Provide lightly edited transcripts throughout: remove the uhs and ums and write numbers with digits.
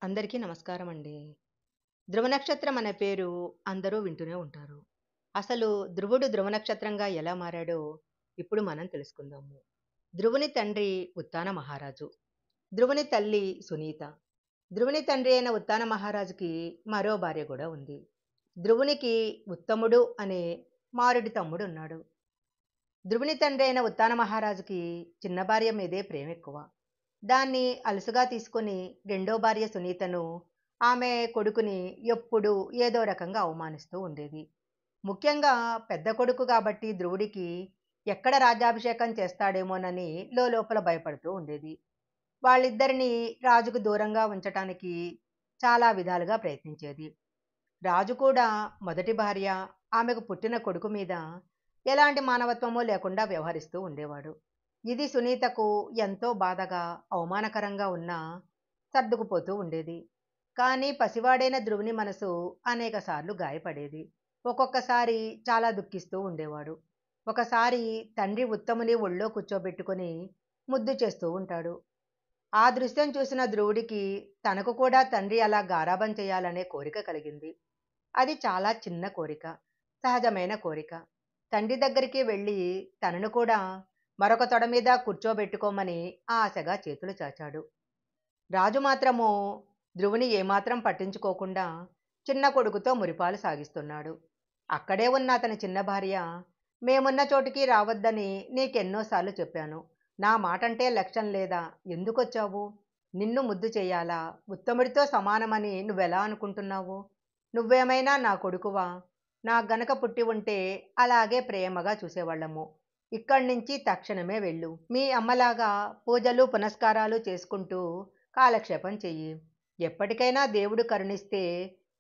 అందరికీ నమస్కారం అండి. ధ్రువ నక్షత్రం అనే పేరు అందరూ వింటూనే ఉంటారు. అసలు ధ్రువుడు ధ్రువ నక్షత్రంగా ఎలా మారాడో ఇప్పుడు మనం తెలుసుకుందాము. ధ్రువుని తండ్రి ఉత్తాన మహారాజు. ధ్రువుని తల్లి సునీత. ధ్రువుని తండ్రి అయిన ఉత్తాన మహారాజుకి మరో భార్య కూడా ఉంది. ధ్రువునికి ఉత్తముడు అనే మారుడి తమ్ముడు ఉన్నాడు. ధ్రువుని తండ్రి అయిన ఉత్తాన మహారాజుకి చిన్న భార్య మీదే ప్రేమ ఎక్కువ. దాన్ని అలుసుగా తీసుకొని రెండో భార్య సునీతను ఆమె కొడుకుని ఎప్పుడూ ఏదో రకంగా అవమానిస్తూ ఉండేది. ముఖ్యంగా పెద్ద కొడుకు కాబట్టి ధ్రువుడికి ఎక్కడ రాజ్యాభిషేకం చేస్తాడేమోనని లోపల భయపడుతూ ఉండేది. వాళ్ళిద్దరినీ రాజుకు దూరంగా ఉంచటానికి చాలా విధాలుగా ప్రయత్నించేది. రాజు కూడా మొదటి భార్య, ఆమెకు పుట్టిన కొడుకు మీద ఎలాంటి మానవత్వమూ లేకుండా వ్యవహరిస్తూ ఉండేవాడు. ఇది సునీతకు ఎంతో బాధగా, అవమానకరంగా ఉన్నా సర్దుకుపోతూ ఉండేది. కానీ పసివాడైన ధ్రువుని మనసు అనేకసార్లు గాయపడేది. ఒక్కొక్కసారి చాలా దుఃఖిస్తూ ఉండేవాడు. ఒకసారి తండ్రి ఉత్తముని ఒళ్ళో కూర్చోబెట్టుకొని ముద్దు చేస్తూ ఉంటాడు. ఆ దృశ్యం చూసిన ధ్రువుడికి తనకు కూడా తండ్రి అలా గారాబం చేయాలనే కోరిక కలిగింది. అది చాలా చిన్న కోరిక, సహజమైన కోరిక. తండ్రి దగ్గరికి వెళ్ళి తనను కూడా మరొక తొడ మీద కూర్చోబెట్టుకోమని ఆశగా చేతులు చాచాడు. రాజు మాత్రము ధ్రువుని ఏమాత్రం పట్టించుకోకుండా చిన్న కొడుకుతో మురిపాలు సాగిస్తున్నాడు. అక్కడే ఉన్న అతని చిన్న భార్య, మేమున్న చోటికి రావద్దని నీకెన్నోసార్లు చెప్పాను. నా మాటంటే లక్ష్యం లేదా? ఎందుకొచ్చావు? నిన్ను ముద్దు చెయ్యాలా? ఉత్తముడితో సమానమని నువ్వెలా అనుకుంటున్నావు? నువ్వేమైనా నా కొడుకువా? నా గనక పుట్టి ఉంటే అలాగే ప్రేమగా చూసేవాళ్ళము. ఇక్కడ్నించి తక్షణమే వెళ్ళు. మీ అమ్మలాగా పూజలు పునస్కారాలు చేసుకుంటూ కాలక్షేపం చెయ్యి. ఎప్పటికైనా దేవుడు కరుణిస్తే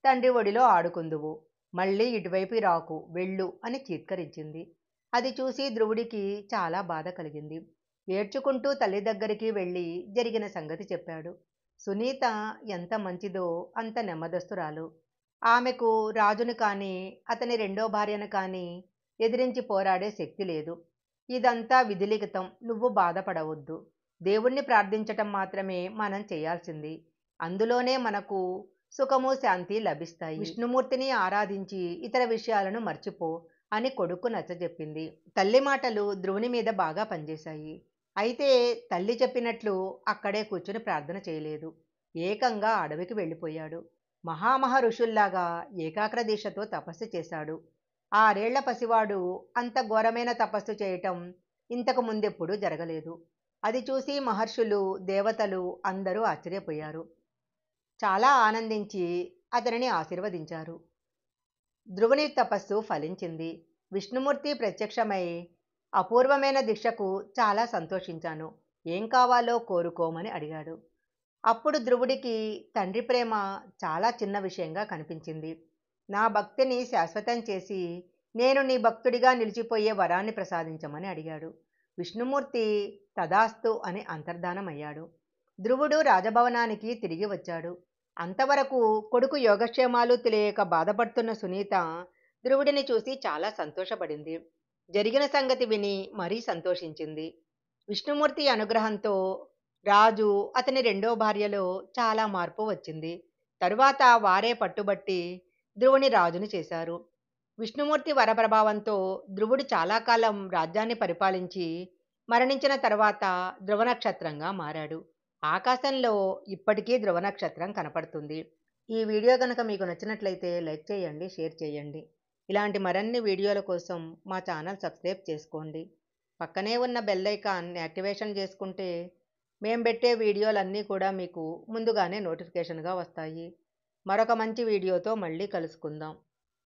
తండ్రి ఒడిలో ఆడుకుందువు. మళ్ళీ ఇటువైపు రాకు, వెళ్ళు అని చీత్కరించింది. అది చూసి ధ్రువుడికి చాలా బాధ కలిగింది. ఏడ్చుకుంటూ తల్లి దగ్గరికి వెళ్ళి జరిగిన సంగతి చెప్పాడు. సునీత ఎంత మంచిదో అంత నెమ్మదస్తురాలు. ఆమెకు రాజును కానీ అతని రెండో భార్యను కానీ ఎదిరించి పోరాడే శక్తి లేదు. ఇదంతా విధిలిఖితం, నువ్వు బాధపడవద్దు. దేవుణ్ణి ప్రార్థించటం మాత్రమే మనం చేయాల్సింది. అందులోనే మనకు సుఖము శాంతి లభిస్తాయి. విష్ణుమూర్తిని ఆరాధించి ఇతర విషయాలను మర్చిపో అని కొడుకు నచ్చజెప్పింది. తల్లి మాటలు ధ్రువుని మీద బాగా పనిచేశాయి. అయితే తల్లి చెప్పినట్లు అక్కడే కూర్చుని ప్రార్థన చేయలేదు. ఏకంగా అడవికి వెళ్ళిపోయాడు. మహామహ ఋషుల్లాగా ఏకాగ్ర దీక్షతో తపస్సు చేశాడు. 6 ఏళ్ల పసివాడు అంత ఘోరమైన తపస్సు చేయటం ఇంతకు ముందెప్పుడూ జరగలేదు. అది చూసి మహర్షులు, దేవతలు అందరూ ఆశ్చర్యపోయారు. చాలా ఆనందించి అతనిని ఆశీర్వదించారు. ధ్రువుని తపస్సు ఫలించింది. విష్ణుమూర్తి ప్రత్యక్షమై, అపూర్వమైన దీక్షకు చాలా సంతోషించాను. ఏం కావాలో కోరుకోమని అడిగాడు. అప్పుడు ధ్రువుడికి తండ్రి ప్రేమ చాలా చిన్న విషయంగా కనిపించింది. నా భక్తిని శాశ్వతం చేసి నేను నీ భక్తుడిగా నిలిచిపోయే వరాన్ని ప్రసాదించమని అడిగాడు. విష్ణుమూర్తి తదాస్తు అని అంతర్ధానమయ్యాడు. ధ్రువుడు రాజభవనానికి తిరిగి వచ్చాడు. అంతవరకు కొడుకు యోగక్షేమాలు తెలియక బాధపడుతున్న సునీత ధ్రువుడిని చూసి చాలా సంతోషపడింది. జరిగిన సంగతి విని మరీ సంతోషించింది. విష్ణుమూర్తి అనుగ్రహంతో రాజు, అతని రెండో భార్యలో చాలా మార్పు వచ్చింది. తరువాత వారే పట్టుబట్టి ధ్రువుని రాజుని చేశారు. విష్ణుమూర్తి వరప్రభావంతో ధ్రువుడు చాలా కాలం రాజ్యాన్ని పరిపాలించి మరణించిన తర్వాత ధ్రువ నక్షత్రంగా మారాడు. ఆకాశంలో ఇప్పటికీ ధ్రువ నక్షత్రం కనపడుతుంది. ఈ వీడియో కనుక మీకు నచ్చినట్లయితే లైక్ చేయండి, షేర్ చేయండి. ఇలాంటి మరిన్ని వీడియోల కోసం మా ఛానల్ సబ్స్క్రైబ్ చేసుకోండి. పక్కనే ఉన్న బెల్ ఐకాన్ యాక్టివేషన్ చేసుకుంటే మేము పెట్టే వీడియోలన్నీ కూడా మీకు ముందుగానే నోటిఫికేషన్గా వస్తాయి. మరొక మంచి వీడియోతో మళ్ళీ కలుసుకుందాం.